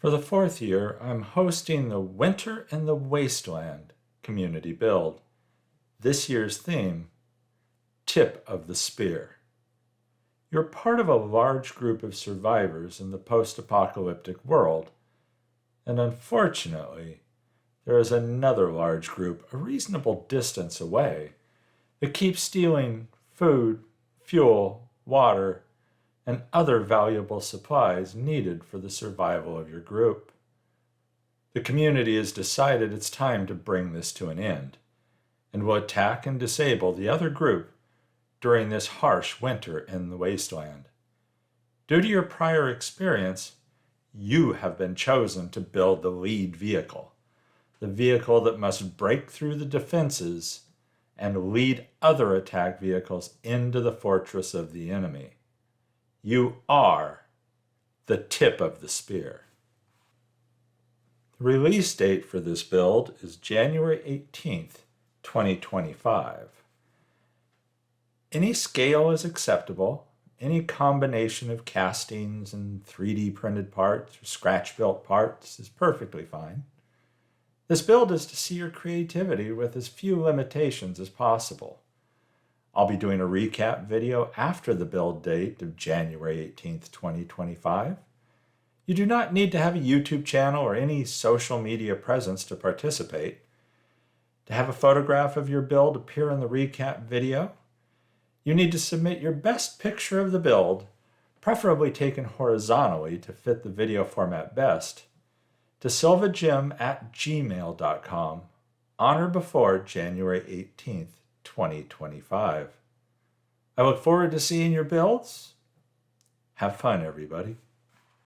For the fourth year, I'm hosting the Winter in the Wasteland community build. This year's theme, Tip of the Spear. You're part of a large group of survivors in the post-apocalyptic world, and unfortunately, there is another large group a reasonable distance away that keeps stealing food, fuel, water, and other valuable supplies needed for the survival of your group. The community has decided it's time to bring this to an end, and will attack and disable the other group during this harsh winter in the wasteland. Due to your prior experience, you have been chosen to build the lead vehicle, the vehicle that must break through the defenses and lead other attack vehicles into the fortress of the enemy. You are the tip of the spear. The release date for this build is January 18th, 2025. Any scale is acceptable. Any combination of castings and 3D printed parts or scratch-built parts is perfectly fine. This build is to see your creativity with as few limitations as possible. I'll be doing a recap video after the build date of January 18th, 2025. You do not need to have a YouTube channel or any social media presence to participate. To have a photograph of your build appear in the recap video, you need to submit your best picture of the build, preferably taken horizontally to fit the video format best, to silvagym@gmail.com on or before January 18th, 2025. I look forward to seeing your builds. Have fun, everybody.